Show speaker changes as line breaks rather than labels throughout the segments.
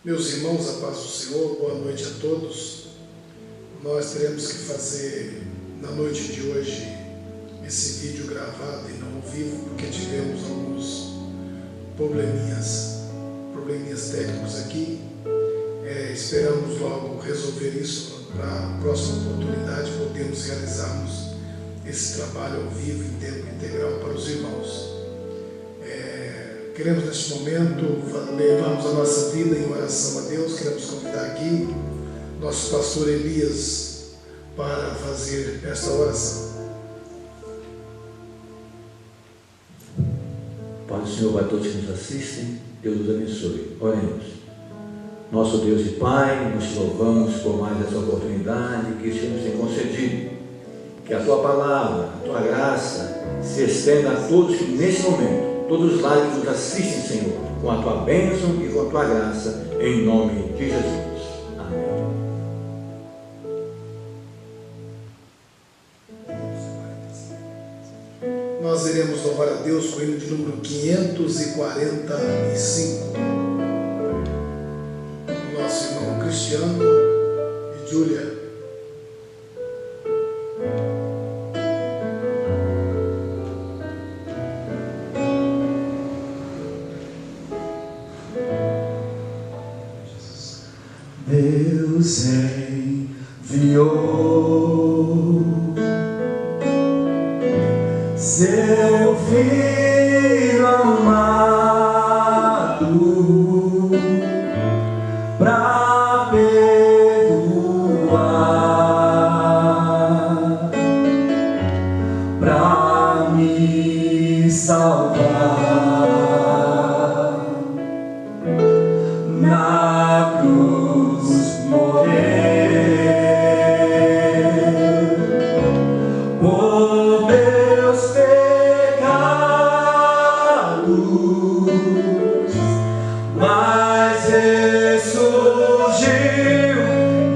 Meus irmãos, a paz do Senhor, boa noite a todos. Nós teremos que fazer na noite de hoje esse vídeo gravado e não ao vivo, porque tivemos alguns probleminhas técnicos aqui. Esperamos logo resolver isso para a próxima oportunidade podermos realizarmos esse trabalho ao vivo em tempo integral para os irmãos. Queremos neste momento levarmos a nossa vida em oração a Deus. Queremos convidar aqui nosso pastor Elias para fazer esta oração.
Pai do Senhor, a todos que nos assistem, Deus nos abençoe. Oremos. Nosso Deus e Pai, nós te louvamos por mais essa oportunidade que o Senhor nos tem concedido. Que a Tua palavra, a Tua graça se estenda a todos que nesse momento, todos os lares que nos assistem, Senhor, com a Tua bênção e com a Tua graça, em nome de Jesus. Amém.
Nós iremos louvar a Deus com o hino de número 545. Nosso irmão Cristiano e Júlia.
Deus enviou seu Filho amado para perdoar, para me salvar. Na cruz morrer por meus pecados, mas ressurgiu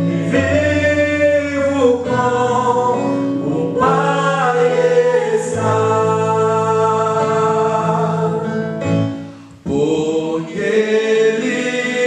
e vivo com o Pai está. Porque vive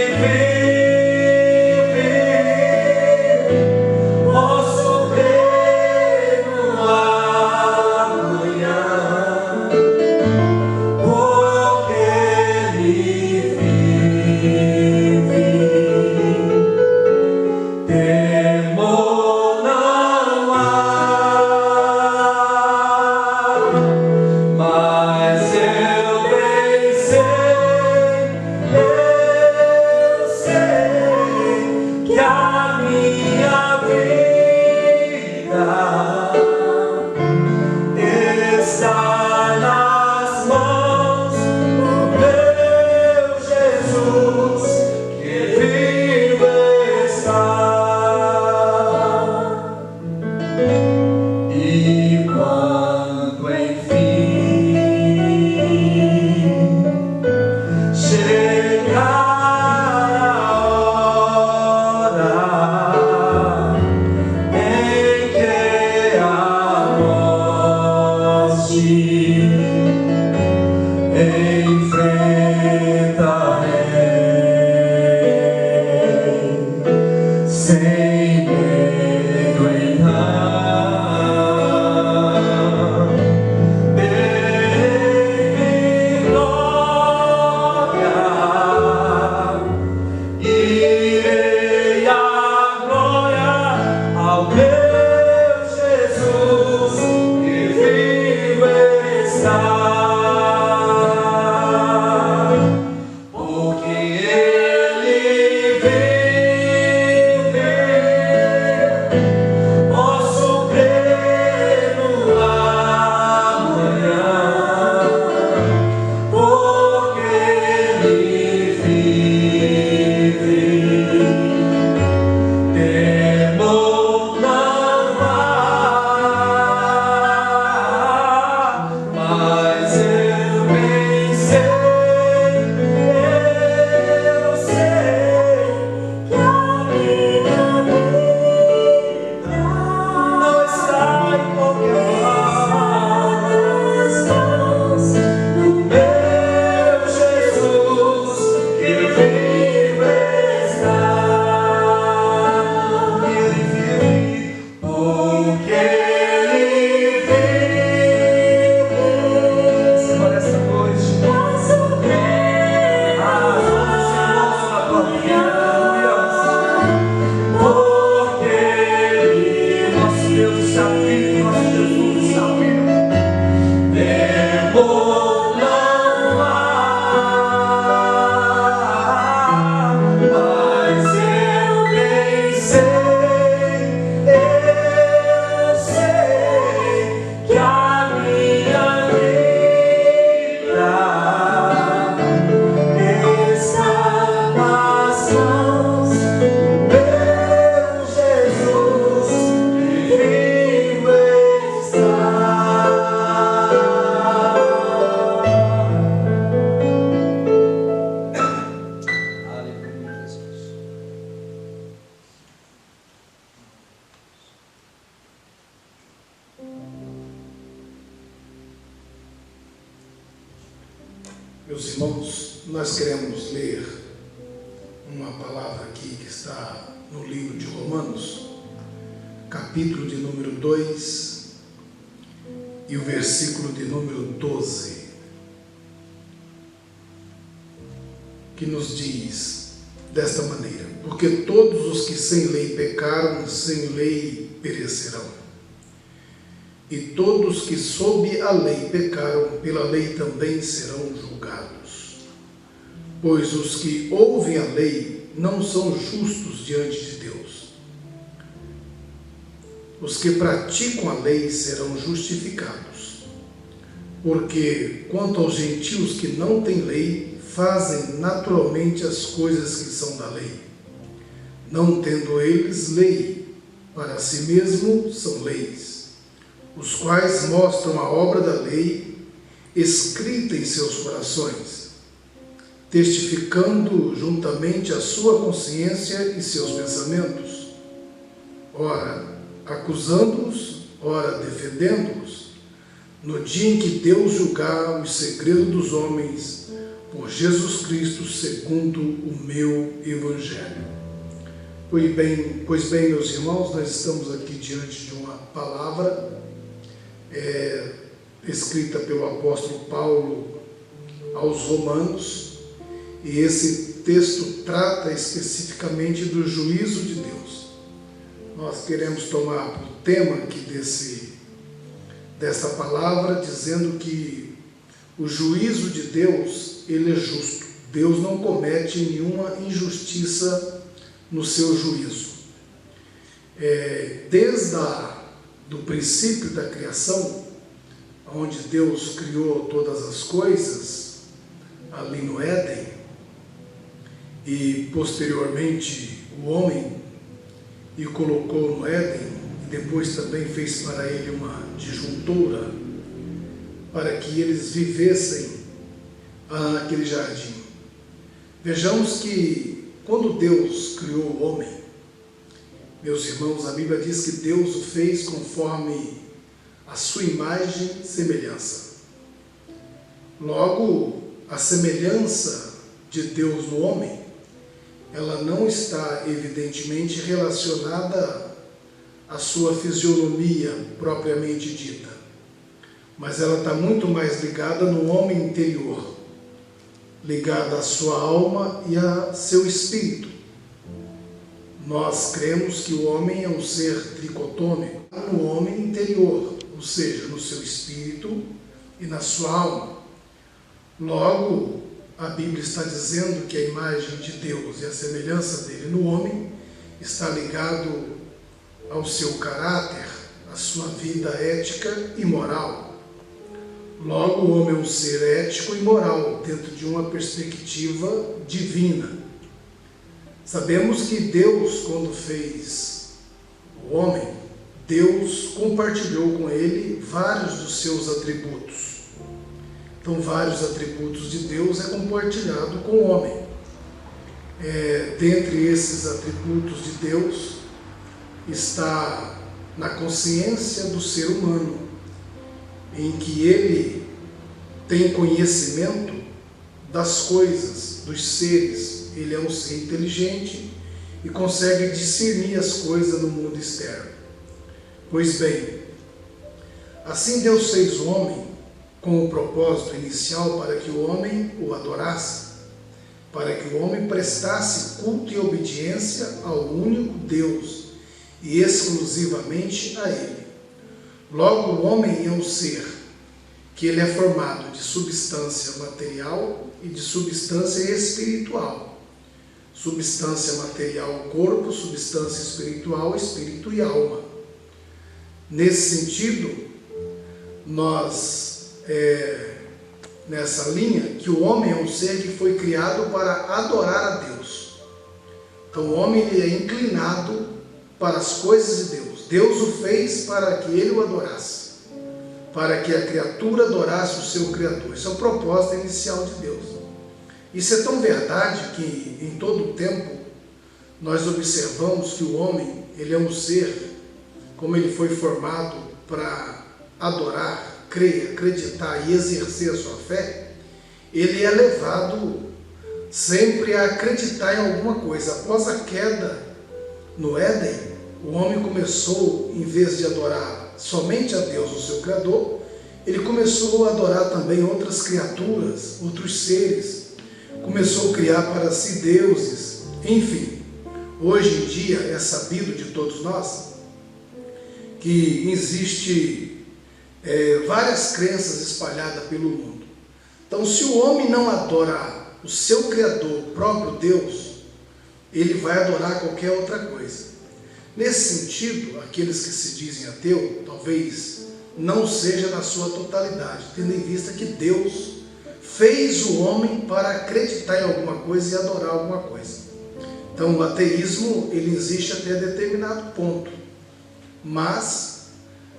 Meus irmãos, nós queremos ler uma palavra aqui que está no livro de Romanos, capítulo de número 2 e o versículo de número 12, que nos diz desta maneira: porque todos os que sem lei pecaram, sem lei perecerão. E todos que sob a lei pecaram, pela lei também serão julgados. Pois os que ouvem a lei não são justos diante de Deus. Os que praticam a lei serão justificados. Porque, quanto aos gentios que não têm lei, fazem naturalmente as coisas que são da lei. Não tendo eles lei, para si mesmo são leis, os quais mostram a obra da lei escrita em seus corações, testificando juntamente a sua consciência e seus pensamentos, ora acusando-os, ora defendendo-os, no dia em que Deus julgar os segredos dos homens, por Jesus Cristo, segundo o meu Evangelho. Pois bem, meus irmãos, nós estamos aqui diante de uma palavra escrita pelo apóstolo Paulo aos Romanos, e esse texto trata especificamente do juízo de Deus. Nós queremos tomar por tema aqui desta palavra, dizendo que o juízo de Deus, ele é justo. Deus não comete nenhuma injustiça no seu juízo. Desde do princípio da criação, onde Deus criou todas as coisas, ali no Éden, e posteriormente o homem e colocou no Éden, e depois também fez para ele uma disjuntura, para que eles vivessem naquele jardim. Vejamos que quando Deus criou o homem, meus irmãos, a Bíblia diz que Deus o fez conforme a sua imagem e semelhança. Logo, a semelhança de Deus no homem, ela não está evidentemente relacionada à sua fisionomia propriamente dita, mas ela está muito mais ligada no homem interior, ligada à sua alma e a seu espírito. Nós cremos que o homem é um ser tricotômico no homem interior, ou seja, no seu espírito e na sua alma. Logo, a Bíblia está dizendo que a imagem de Deus e a semelhança dele no homem está ligado ao seu caráter, à sua vida ética e moral. Logo, o homem é um ser ético e moral dentro de uma perspectiva divina. Sabemos que Deus, quando fez o homem, Deus compartilhou com ele vários dos seus atributos. Então, vários atributos de Deus é compartilhado com o homem. Dentre esses atributos de Deus está na consciência do ser humano, em que ele tem conhecimento das coisas, dos seres. Ele é um ser inteligente e consegue discernir as coisas no mundo externo. Pois bem, assim Deus fez o homem com o propósito inicial para que o homem o adorasse, para que o homem prestasse culto e obediência ao único Deus e exclusivamente a Ele. Logo, o homem é um ser que ele é formado de substância material e de substância espiritual. Substância material, corpo; substância espiritual, espírito e alma. Nesse sentido, nós, nessa linha, que o homem é um ser que foi criado para adorar a Deus. Então o homem ele é inclinado para as coisas de Deus. Deus o fez para que ele o adorasse, para que a criatura adorasse o seu Criador. Esse é o propósito inicial de Deus. Isso é tão verdade que em todo o tempo nós observamos que o homem ele é um ser, como ele foi formado para adorar, crer, acreditar e exercer a sua fé, ele é levado sempre a acreditar em alguma coisa. Após a queda no Éden, o homem começou, em vez de adorar somente a Deus, o seu Criador, ele começou a adorar também outras criaturas, outros seres, começou a criar para si deuses. Enfim, hoje em dia é sabido de todos nós que existe várias crenças espalhadas pelo mundo. Então, se o homem não adorar o seu Criador, o próprio Deus, ele vai adorar qualquer outra coisa. Nesse sentido, aqueles que se dizem ateu, talvez não seja na sua totalidade, tendo em vista que Deus fez o homem para acreditar em alguma coisa e adorar alguma coisa. Então, o ateísmo, ele existe até determinado ponto, mas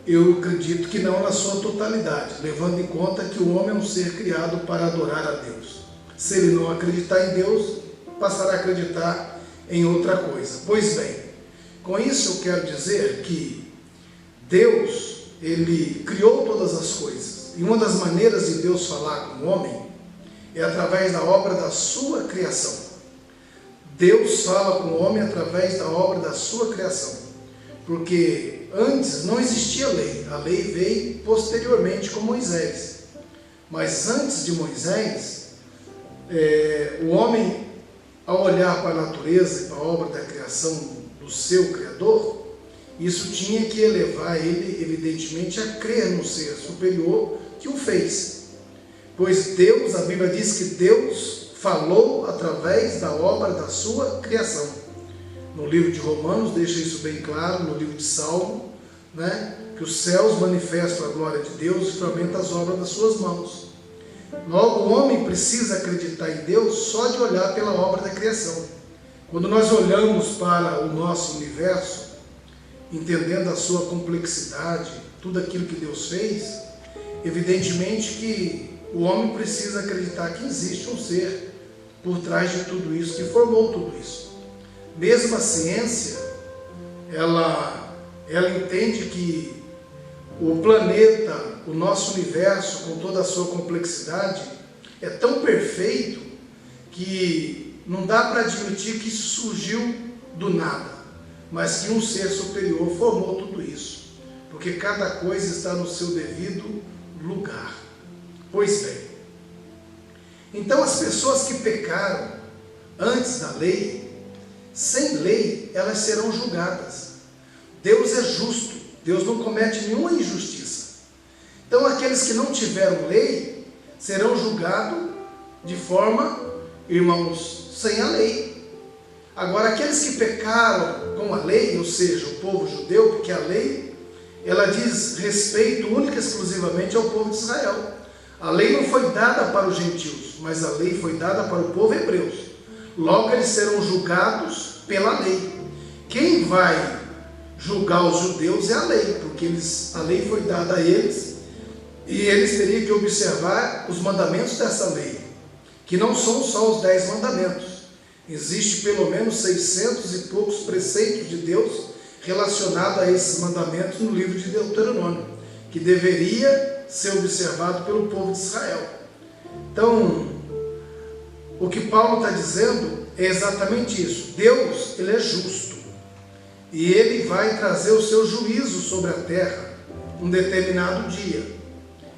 eu acredito que não na sua totalidade, levando em conta que o homem é um ser criado para adorar a Deus. Se ele não acreditar em Deus, passará a acreditar em outra coisa. Pois bem, com isso eu quero dizer que Deus, ele criou todas as coisas. E uma das maneiras de Deus falar com o homem é através da obra da sua criação. Deus fala com o homem através da obra da sua criação. Porque antes não existia lei. A lei veio posteriormente com Moisés. Mas antes de Moisés, o homem, ao olhar para a natureza e para a obra da criação do seu Criador, isso tinha que elevar ele, evidentemente, a crer no ser superior que o fez. Pois Deus, a Bíblia diz que Deus falou através da obra da sua criação. No livro de Romanos deixa isso bem claro, no livro de Salmo, que os céus manifestam a glória de Deus e fermentam as obras das suas mãos. Logo, o homem precisa acreditar em Deus só de olhar pela obra da criação. Quando nós olhamos para o nosso universo, entendendo a sua complexidade, tudo aquilo que Deus fez, evidentemente que o homem precisa acreditar que existe um ser por trás de tudo isso, que formou tudo isso. Mesmo a ciência, ela entende que o planeta, o nosso universo, com toda a sua complexidade, é tão perfeito que não dá para admitir que isso surgiu do nada, mas que um ser superior formou tudo isso, porque cada coisa está no seu devido lugar. Pois bem, então as pessoas que pecaram antes da lei, sem lei, elas serão julgadas. Deus é justo, Deus não comete nenhuma injustiça. Então aqueles que não tiveram lei serão julgados de forma, irmãos, sem a lei. Agora, aqueles que pecaram com a lei, ou seja, o povo judeu, porque a lei, ela diz respeito única e exclusivamente ao povo de Israel. A lei não foi dada para os gentios, mas a lei foi dada para o povo hebreu. Logo, eles serão julgados pela lei. Quem vai julgar os judeus é a lei, porque a lei foi dada a eles, e eles teriam que observar os mandamentos dessa lei, que não são só os 10 mandamentos. Existe pelo menos 600 e poucos preceitos de Deus relacionados a esses mandamentos no livro de Deuteronômio, que deveria ser observado pelo povo de Israel. Então, o que Paulo está dizendo é exatamente isso. Deus, ele é justo, e ele vai trazer o seu juízo sobre a terra um determinado dia.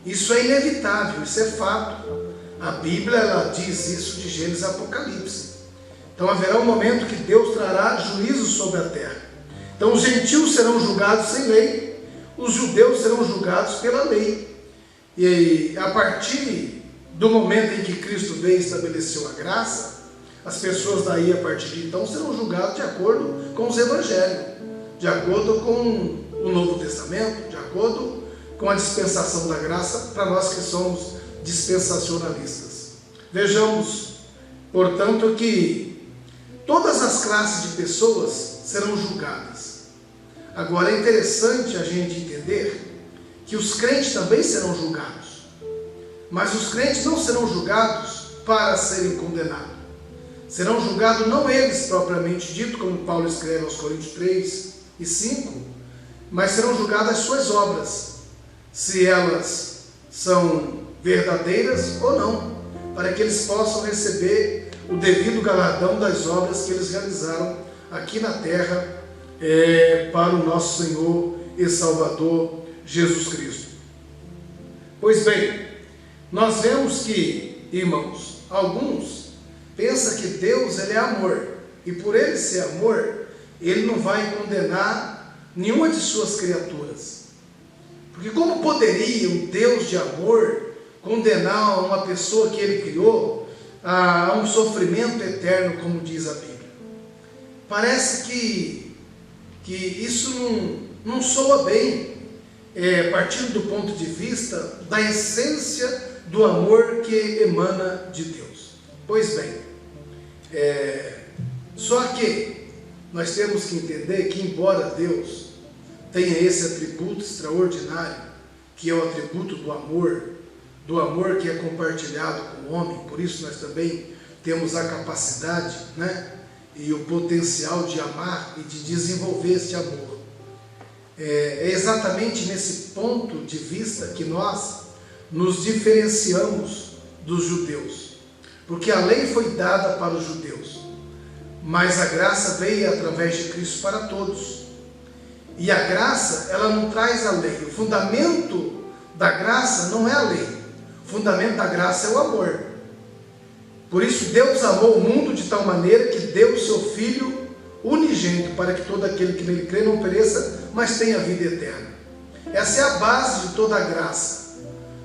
Isso é inevitável, isso é fato. A Bíblia, ela diz isso de Gênesis e Apocalipse. Então haverá um momento que Deus trará juízo sobre a terra. Então os gentios serão julgados sem lei, os judeus serão julgados pela lei. E a partir do momento em que Cristo veio e estabeleceu a graça, as pessoas daí, a partir de então, serão julgadas de acordo com os evangelhos, de acordo com o Novo Testamento, de acordo com a dispensação da graça, para nós que somos dispensacionalistas. Vejamos, portanto, que todas as classes de pessoas serão julgadas. Agora, é interessante a gente entender que os crentes também serão julgados, mas os crentes não serão julgados para serem condenados. Serão julgados não eles propriamente dito, como Paulo escreve aos Coríntios 3 e 5, mas serão julgadas as suas obras, se elas são verdadeiras ou não. para que eles possam receber o devido galardão das obras que eles realizaram aqui na terra para o nosso Senhor e Salvador Jesus Cristo. Pois bem, nós vemos que, irmãos, alguns pensam que Deus ele é amor, e por ele ser amor, ele não vai condenar nenhuma de suas criaturas. Porque como poderia um Deus de amor condenar uma pessoa que ele criou a um sofrimento eterno, como diz a Bíblia? Parece que isso não soa bem, partindo do ponto de vista da essência do amor que emana de Deus. Pois bem, só que nós temos que entender que, embora Deus tenha esse atributo extraordinário, que é o atributo do amor que é compartilhado com o homem, por isso nós também temos a capacidade, e o potencial de amar e de desenvolver este amor. É exatamente nesse ponto de vista que nós nos diferenciamos dos judeus, porque a lei foi dada para os judeus, mas a graça veio através de Cristo para todos. E a graça, ela não traz a lei. O fundamento da graça não é a lei. O fundamento da graça é o amor. Por isso Deus amou o mundo de tal maneira que deu o seu Filho unigênito, para que todo aquele que nele crê não pereça, mas tenha vida eterna. Essa é a base de toda a graça.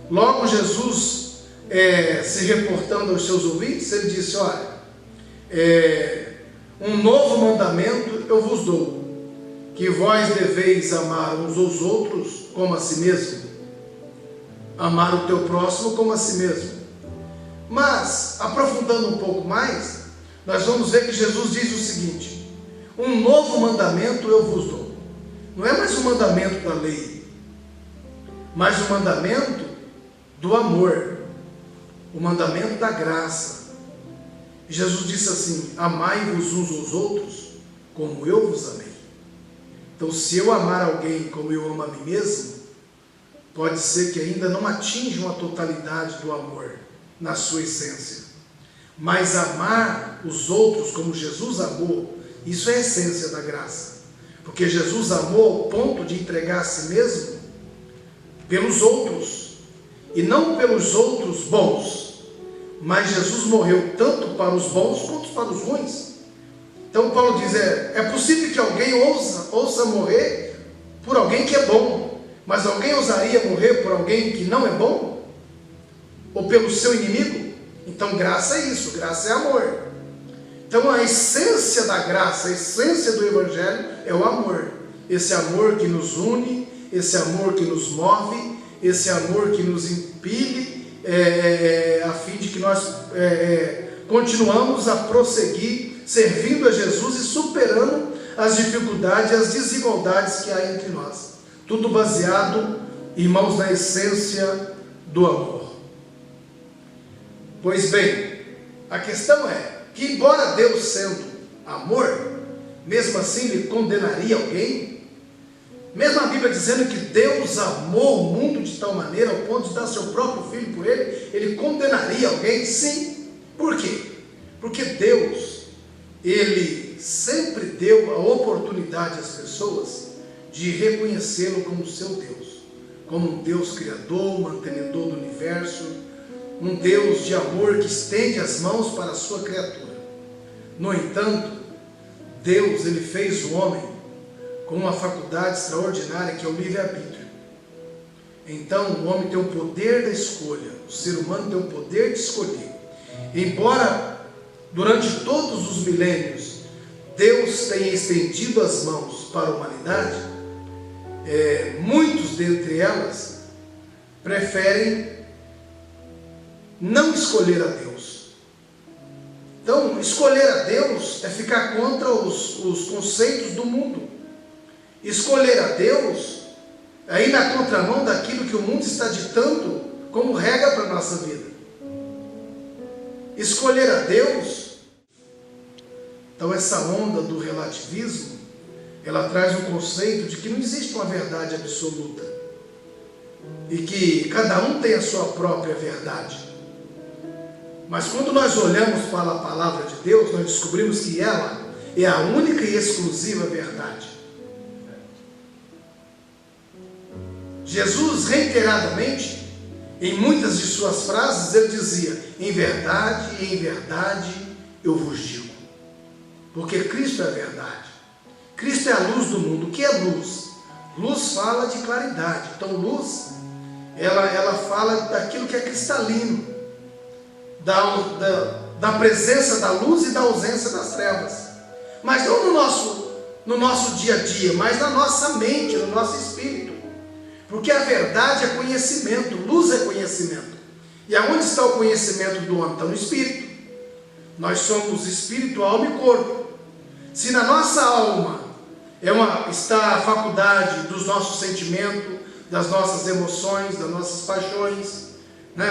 Logo Jesus, se reportando aos seus ouvintes, ele disse: olha, um novo mandamento eu vos dou, que vós deveis amar uns aos outros como a si mesmo. Amar o teu próximo como a si mesmo. Mas, aprofundando um pouco mais, nós vamos ver que Jesus diz o seguinte: um novo mandamento eu vos dou. Não é mais um mandamento da lei, mas o mandamento do amor, o mandamento da graça. Jesus disse assim: amai-vos uns aos outros como eu vos amei. Então, se eu amar alguém como eu amo a mim mesmo, pode ser que ainda não atinja uma totalidade do amor na sua essência. Mas amar os outros como Jesus amou, isso é a essência da graça. Porque Jesus amou ao ponto de entregar a si mesmo pelos outros, e não pelos outros bons, mas Jesus morreu tanto para os bons quanto para os ruins. Então Paulo diz, é possível que alguém ouça morrer por alguém que é bom, mas alguém ousaria morrer por alguém que não é bom? Ou pelo seu inimigo? Então graça é isso, graça é amor. Então a essência da graça, a essência do Evangelho é o amor. Esse amor que nos une, esse amor que nos move, esse amor que nos impele, a fim de que nós continuamos a prosseguir servindo a Jesus e superando as dificuldades e as desigualdades que há entre nós. Tudo baseado, irmãos, na essência do amor. Pois bem, a questão é que, embora Deus sendo amor, mesmo assim ele condenaria alguém? Mesmo a Bíblia dizendo que Deus amou o mundo de tal maneira, ao ponto de dar seu próprio Filho por ele condenaria alguém? Sim. Por quê? Porque Deus, ele sempre deu a oportunidade às pessoas de reconhecê-lo como seu Deus, como um Deus criador, mantenedor do universo, um Deus de amor que estende as mãos para a sua criatura. No entanto, Deus, ele fez o homem com uma faculdade extraordinária que é o livre-arbítrio. Então o homem tem o poder da escolha, o ser humano tem o poder de escolher. Embora durante todos os milênios Deus tenha estendido as mãos para a humanidade, muitos dentre elas preferem não escolher a Deus. Então, escolher a Deus é ficar contra os conceitos do mundo. Escolher a Deus é ir na contramão daquilo que o mundo está ditando como regra para a nossa vida. Escolher a Deus, então essa onda do relativismo, ela traz o conceito de que não existe uma verdade absoluta e que cada um tem a sua própria verdade. Mas quando nós olhamos para a palavra de Deus, nós descobrimos que ela é a única e exclusiva verdade. Jesus, reiteradamente, em muitas de suas frases, ele dizia: em verdade, eu vos digo. Porque Cristo é a verdade. Cristo é a luz do mundo. O que é luz? Luz fala de claridade. Então, luz, ela fala daquilo que é cristalino, da presença da luz e da ausência das trevas. Mas não no nosso dia a dia, mas na nossa mente, no nosso espírito. Porque a verdade é conhecimento, luz é conhecimento. E aonde está o conhecimento do homem? Está no espírito. Nós somos espírito, alma e corpo. Se na nossa alma está a faculdade dos nossos sentimentos, das nossas emoções, das nossas paixões,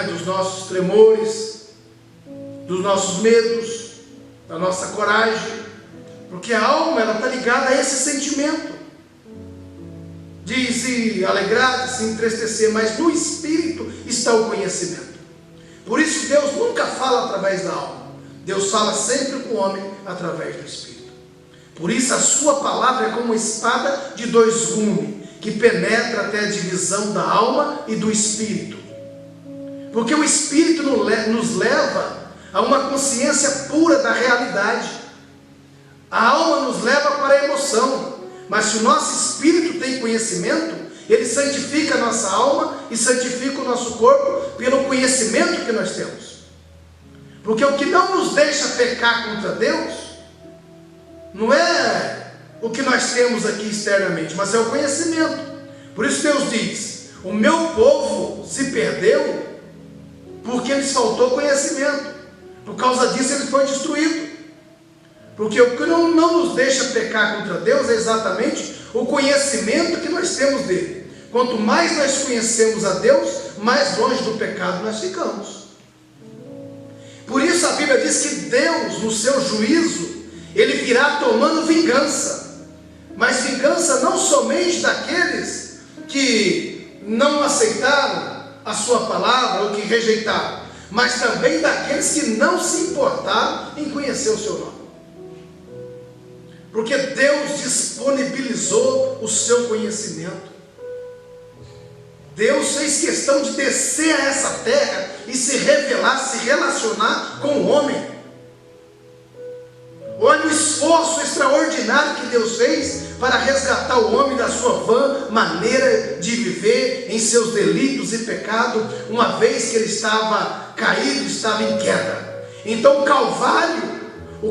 dos nossos tremores, dos nossos medos, da nossa coragem, porque a alma está ligada a esse sentimento de se alegrar, de se entristecer, mas no espírito está o conhecimento. Por isso Deus nunca fala através da alma, Deus fala sempre com o homem através do espírito. Por isso a sua palavra é como uma espada de dois gumes, que penetra até a divisão da alma e do espírito. Porque o espírito nos leva a uma consciência pura da realidade. A alma nos leva para a emoção. Mas se o nosso espírito tem conhecimento, ele santifica a nossa alma e santifica o nosso corpo pelo conhecimento que nós temos. Porque o que não nos deixa pecar contra Deus não é o que nós temos aqui externamente, mas é o conhecimento. Por isso Deus diz: o meu povo se perdeu porque lhes faltou conhecimento. Por causa disso ele foi destruído. Porque o que não nos deixa pecar contra Deus é exatamente o conhecimento que nós temos dele. Quanto mais nós conhecemos a Deus, mais longe do pecado nós ficamos. Por isso a Bíblia diz que Deus, no seu juízo, ele virá tomando vingança. Mas vingança não somente daqueles que não aceitaram a sua palavra ou que rejeitaram, mas também daqueles que não se importaram em conhecer o seu nome. Porque Deus disponibilizou o seu conhecimento. Deus fez questão de descer a essa terra e se revelar, se relacionar com o homem. Olha o esforço extraordinário que Deus fez para resgatar o homem da sua vã maneira de viver em seus delitos e pecados, uma vez que ele estava caído, estava em queda. Então o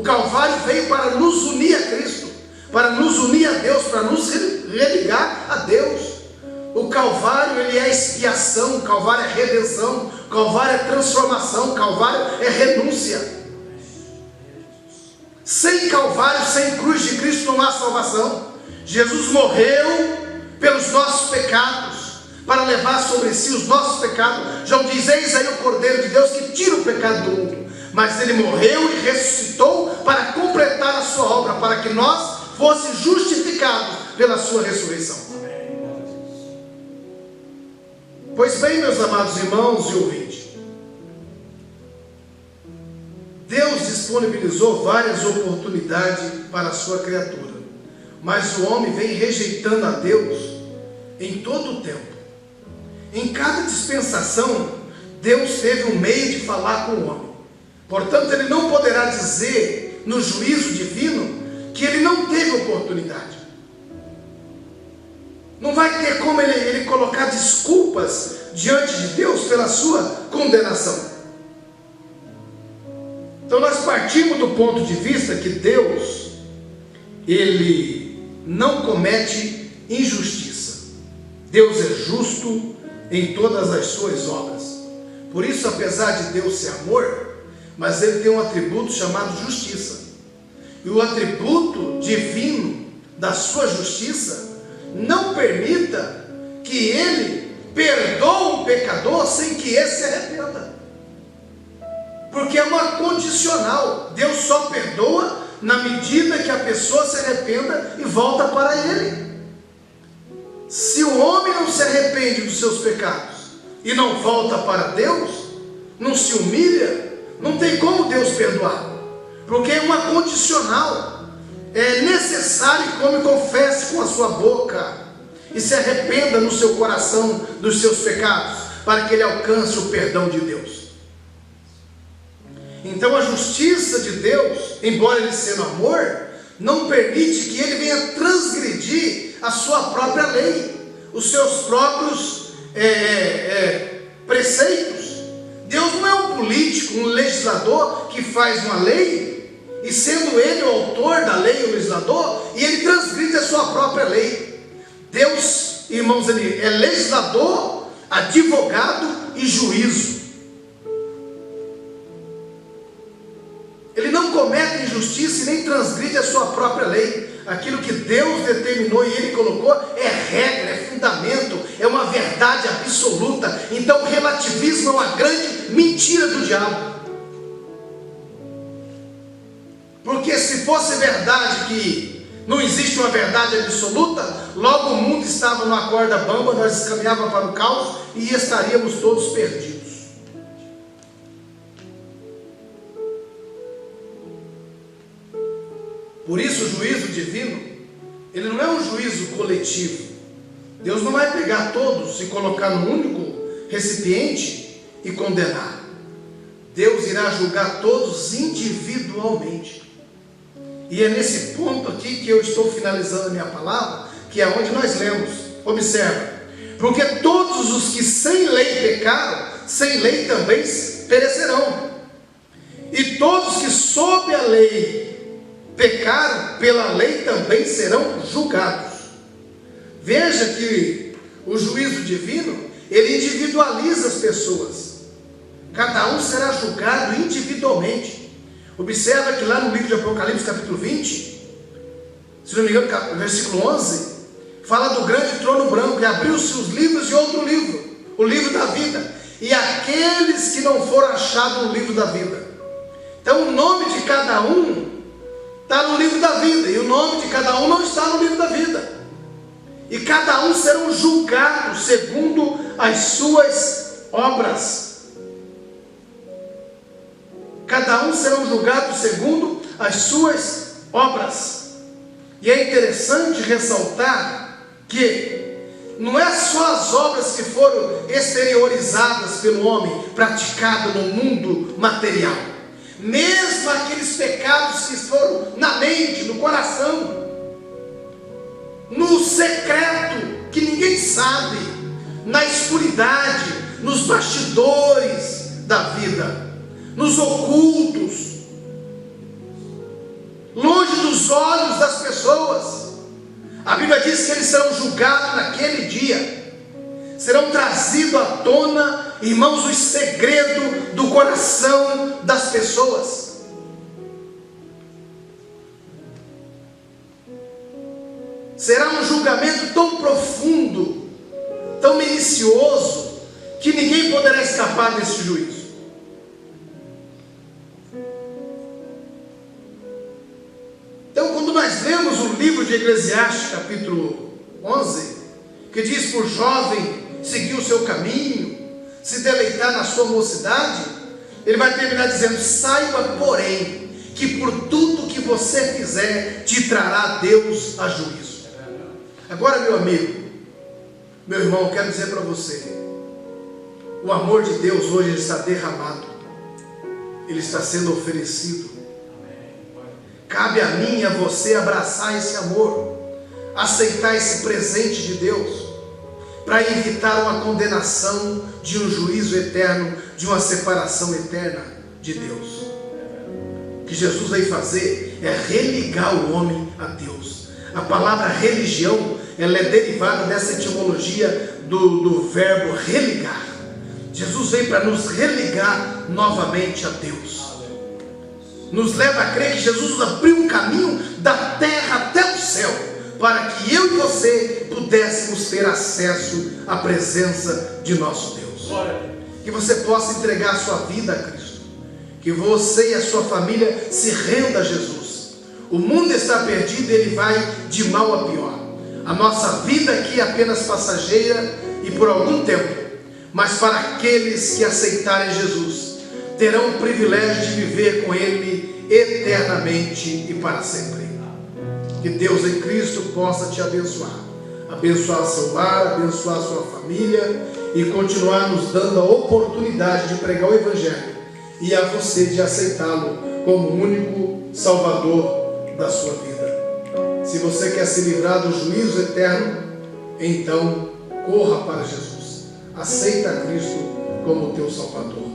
Calvário veio para nos unir a Cristo, para nos unir a Deus, para nos religar a Deus. O Calvário, ele é expiação, o Calvário é redenção, o Calvário é transformação, o Calvário é renúncia. Sem Calvário, sem cruz de Cristo não há salvação. Jesus morreu pelos nossos pecados, para levar sobre si os nossos pecados. João diz: eis aí o Cordeiro de Deus que tira o pecado do mundo. Mas ele morreu e ressuscitou para completar a sua obra, para que nós fossemos justificados pela sua ressurreição. Pois bem, meus amados irmãos e ouvintes, Deus disponibilizou várias oportunidades para a sua criatura, mas o homem vem rejeitando a Deus em todo o tempo. Em cada dispensação, Deus teve um meio de falar com o homem. Portanto, ele não poderá dizer no juízo divino que ele não teve oportunidade. Não vai ter como ele colocar desculpas diante de Deus pela sua condenação. Então nós partimos do ponto de vista que Deus, ele não comete injustiça. Deus é justo em todas as suas obras. Por isso, apesar de Deus ser amor, mas ele tem um atributo chamado justiça. E o atributo divino da sua justiça não permita que ele perdoe um pecador sem que esse se arrependa. Porque é uma condicional. Deus só perdoa na medida que a pessoa se arrependa e volta para ele. Se o homem não se arrepende dos seus pecados e não volta para Deus, não se humilha, Não tem como Deus perdoar, porque é uma condicional. É necessário que o homem confesse com a sua boca e se arrependa no seu coração dos seus pecados, para que ele alcance o perdão de Deus. Então a justiça de Deus, embora ele sendo amor, não permite que ele venha transgredir a sua própria lei, os seus próprios preceitos. Deus não é um político, um legislador que faz uma lei, e sendo ele o autor da lei, o legislador, e ele transgride a sua própria lei. Deus, irmãos, ele é legislador, advogado e juízo. Ele não comete injustiça e nem transgride a sua própria lei. Aquilo que Deus determinou e ele colocou é regra, é fundamento, é uma verdade absoluta. Então o relativismo é uma grande mentira do diabo. Porque se fosse verdade que não existe uma verdade absoluta, logo o mundo estava numa corda bamba, nós caminhávamos para o caos e estaríamos todos perdidos. Por isso o juízo divino, ele não é um juízo coletivo. Deus não vai pegar todos e colocar num único recipiente e condenar. Deus irá julgar todos individualmente. E é nesse ponto aqui que eu estou finalizando a minha palavra, que é onde nós lemos. Observa. Porque todos os que sem lei pecaram, sem lei também perecerão. E todos que sob a lei pecaram, pela lei também serão julgados. Veja que o juízo divino, ele individualiza as pessoas. Cada um será julgado individualmente. Observa que lá no livro de Apocalipse, capítulo 20, se não me engano, versículo 11, fala do grande trono branco, e abriu-se os livros de outro livro, o livro da vida, e aqueles que não foram achados no livro da vida. Então o nome de cada um está no livro da vida, e o nome de cada um não está no livro da vida. E cada um serão julgados segundo as suas obras. Cada um serão julgados segundo as suas obras. E é interessante ressaltar que não é só as obras que foram exteriorizadas pelo homem, praticadas no mundo material. Mesmo aqueles pecados que foram na mente, no coração, no secreto, que ninguém sabe, na escuridade, nos bastidores da vida, nos ocultos, longe dos olhos das pessoas. A Bíblia diz que eles serão julgados naquele dia, serão trazidos à tona, irmãos, os segredos do coração das pessoas. Será um julgamento tão profundo, tão minucioso, que ninguém poderá escapar desse juízo. Então, quando nós lemos o livro de Eclesiastes, capítulo 11, que diz: por jovem seguir o seu caminho, se deleitar na sua mocidade, ele vai terminar dizendo: saiba, porém, que por tudo que você fizer, te trará Deus a juízo. Agora, meu amigo, meu irmão, eu quero dizer para você, o amor de Deus hoje ele está derramado, ele está sendo oferecido. Cabe a mim e a você abraçar esse amor, aceitar esse presente de Deus, para evitar uma condenação de um juízo eterno, de uma separação eterna de Deus. O que Jesus veio fazer é religar o homem a Deus. A palavra religião, ela é derivada dessa etimologia do verbo religar. Jesus veio para nos religar novamente a Deus. Nos leva a crer que Jesus abriu um caminho da terra até o céu, para que eu e você pudéssemos ter acesso à presença de nosso Deus. Que você possa entregar a sua vida a Cristo, que você e a sua família se rendam a Jesus. O mundo está perdido e ele vai de mal a pior. A nossa vida aqui é apenas passageira e por algum tempo, mas para aqueles que aceitarem Jesus, terão o privilégio de viver com Ele eternamente e para sempre. Que Deus em Cristo possa te abençoar, abençoar seu lar, abençoar sua família e continuar nos dando a oportunidade de pregar o Evangelho e a você de aceitá-lo como o único Salvador da sua vida. Se você quer se livrar do juízo eterno, então corra para Jesus, aceita a Cristo como teu Salvador.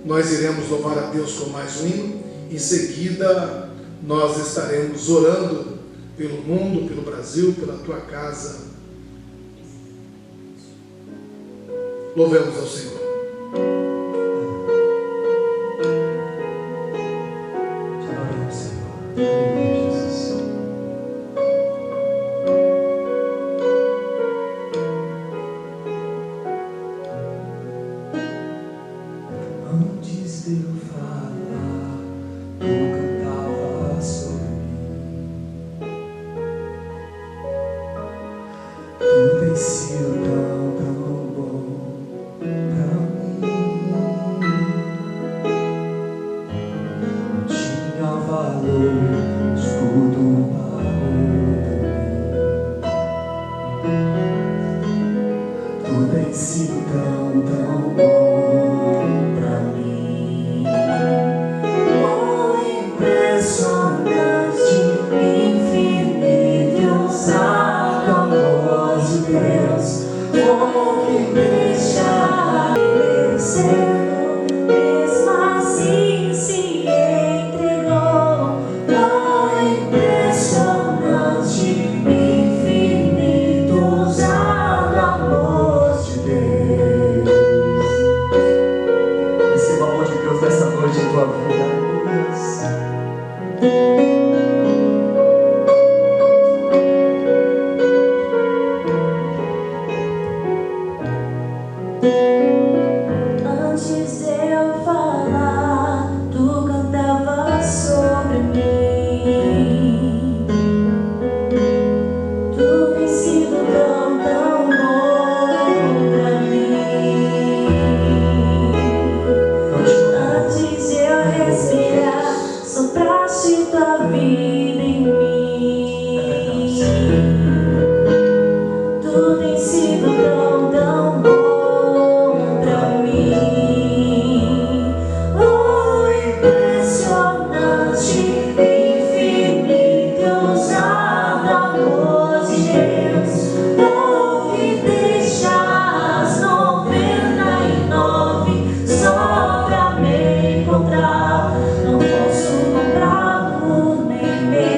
Nós iremos louvar a Deus com mais um hino. Em seguida nós estaremos orando pelo mundo, pelo Brasil, pela tua casa. Louvemos ao Senhor.
Antes de eu falar, tu cantava sobre mim. Tu tens sido tão bom pra mim. Não tinha valor, escudo valor. Tu tens sido tão bom.
Não posso comprar por nem mesmo.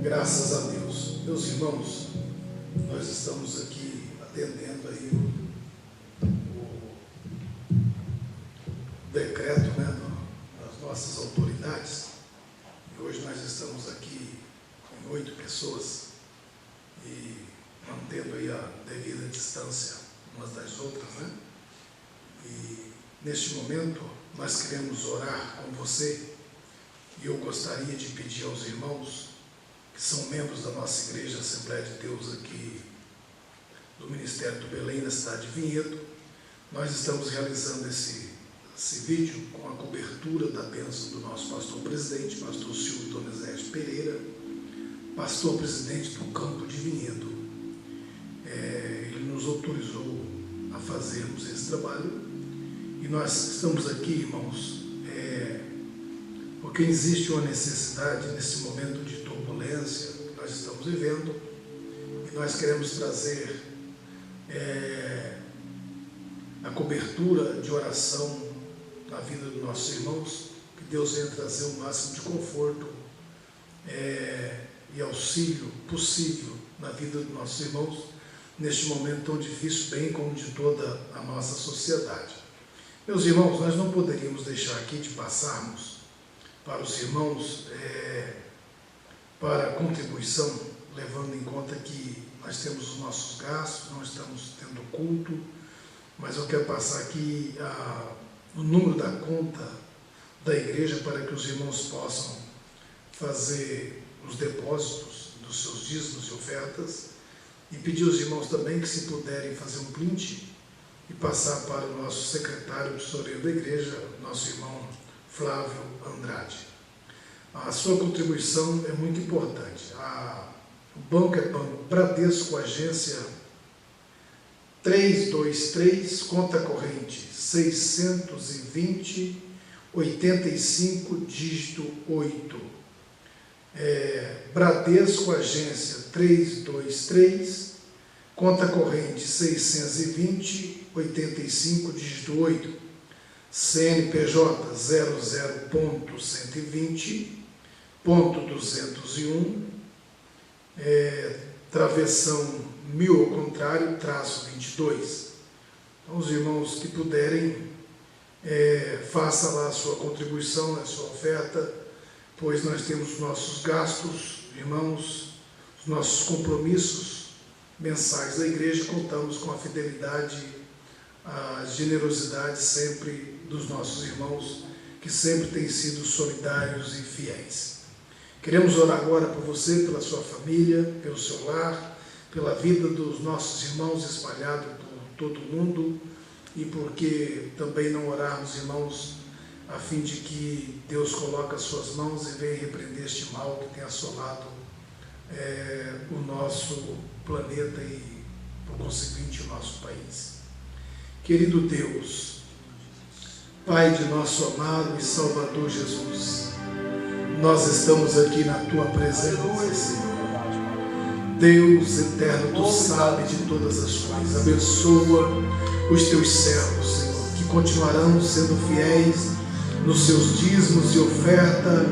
Graças a Deus. Meus irmãos, nós estamos aqui atendendo aí o decreto, das nossas autoridades. E hoje nós estamos aqui em 8 pessoas e mantendo aí a devida distância umas das outras, E neste momento nós queremos orar com você e eu gostaria de pedir aos irmãos que são membros da nossa igreja Assembleia de Deus aqui do Ministério do Belém, na cidade de Vinhedo. Nós estamos realizando esse vídeo com a cobertura da bênção do nosso pastor presidente, pastor Silvio Donizete Pereira, pastor presidente do campo de Vinhedo. Ele nos autorizou a fazermos esse trabalho e nós estamos aqui, irmãos, porque existe uma necessidade nesse momento de turbulência que nós estamos vivendo e nós queremos trazer a cobertura de oração na vida dos nossos irmãos, que Deus venha trazer o máximo de conforto e auxílio possível na vida dos nossos irmãos neste momento tão difícil, bem como de toda a nossa sociedade. Meus irmãos, nós não poderíamos deixar aqui de passarmos para os irmãos para a contribuição, levando em conta que nós temos os nossos gastos, não estamos tendo culto, mas eu quero passar aqui o número da conta da igreja para que os irmãos possam fazer os depósitos dos seus dízimos e ofertas e pedir aos irmãos também que, se puderem, fazer um print e passar para o nosso secretário tesoureiro da igreja, nosso irmão Flávio Andrade. A sua contribuição é muito importante. O banco é Banco Bradesco, agência 323, conta corrente 620 85, dígito 8. Bradesco, agência 323, conta corrente 620 85, dígito 8. CNPJ 00.120.201, travessão 1000 ao contrário, traço 22. Então, os irmãos que puderem, faça lá a sua contribuição, a sua oferta, pois nós temos os nossos gastos, irmãos, os nossos compromissos mensais da igreja, contamos com a fidelidade, a generosidade sempre dos nossos irmãos, que sempre têm sido solidários e fiéis. Queremos orar agora por você, pela sua família, pelo seu lar, pela vida dos nossos irmãos espalhados por todo o mundo, e porque também não orarmos, irmãos, a fim de que Deus coloque as suas mãos e venha repreender este mal que tem assolado o nosso planeta e, por conseguinte, o nosso país. Querido Deus, Pai de nosso amado e Salvador Jesus, nós estamos aqui na Tua presença, Senhor. Deus eterno, Tu sabes de todas as coisas. Abençoa os Teus servos, Senhor, que continuarão sendo fiéis nos seus dízimos e oferta,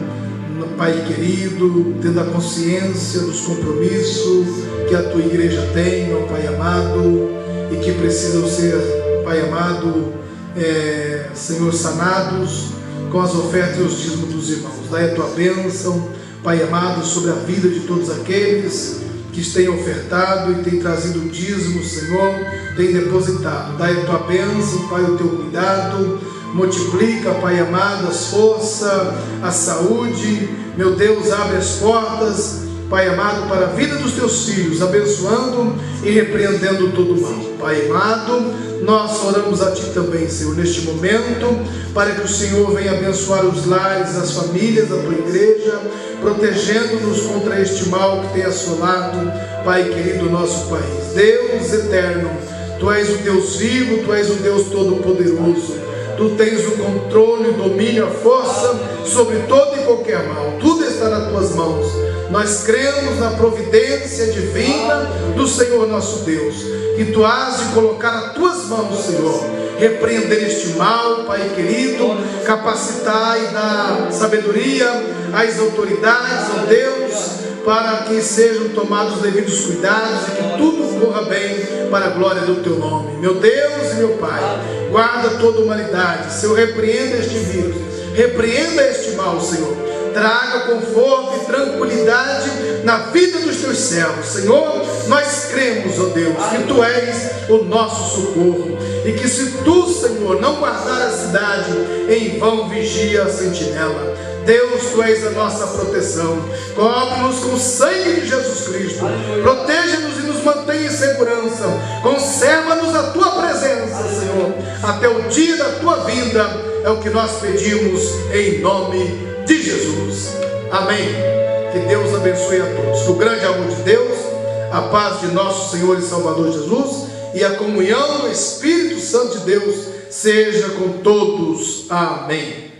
Pai querido, tendo a consciência dos compromissos que a Tua igreja tem, ó Pai amado, e que precisam ser, Pai amado, Senhor, sanados com as ofertas e os dízimos dos irmãos. Dai a Tua bênção, Pai amado, sobre a vida de todos aqueles que têm ofertado e têm trazido o dízimo, Senhor, têm depositado. Dai a Tua bênção, Pai, o Teu cuidado, multiplica, Pai amado, as forças, a saúde, meu Deus, abre as portas, Pai amado, para a vida dos Teus filhos, abençoando e repreendendo todo o mal. Pai amado, nós oramos a Ti também, Senhor, neste momento, para que o Senhor venha abençoar os lares, as famílias da Tua igreja, protegendo-nos contra este mal que tem assolado, Pai querido, nosso país. Deus eterno, Tu és o Deus vivo, Tu és o Deus todo-poderoso. Tu tens o controle, o domínio, a força sobre todo e qualquer mal. Tudo está nas Tuas mãos. Nós cremos na providência divina do Senhor nosso Deus, que Tu has de colocar nas Tuas mãos, Senhor, repreender este mal, Pai querido, capacitar e dar sabedoria às autoridades, ó Deus, para que sejam tomados os devidos cuidados e que tudo corra bem para a glória do teu nome. Meu Deus e meu Pai, guarda toda a humanidade. Senhor, repreenda este vírus, repreenda este mal, Senhor. Traga conforto e tranquilidade na vida dos teus servos. Senhor, nós cremos, ó Deus, que tu és o nosso socorro e que se tu, Senhor, não guardar a cidade, em vão vigia a sentinela. Deus, tu és a nossa proteção. Cobre-nos com o sangue de Jesus Cristo. Proteja-nos e nos mantenha em segurança. Conserva-nos a tua presença, Senhor, até o dia da tua vinda. É o que nós pedimos em nome de Jesus. Amém. Que Deus abençoe a todos. Que o grande amor de Deus, a paz de nosso Senhor e Salvador Jesus e a comunhão do Espírito Santo de Deus seja com todos. Amém.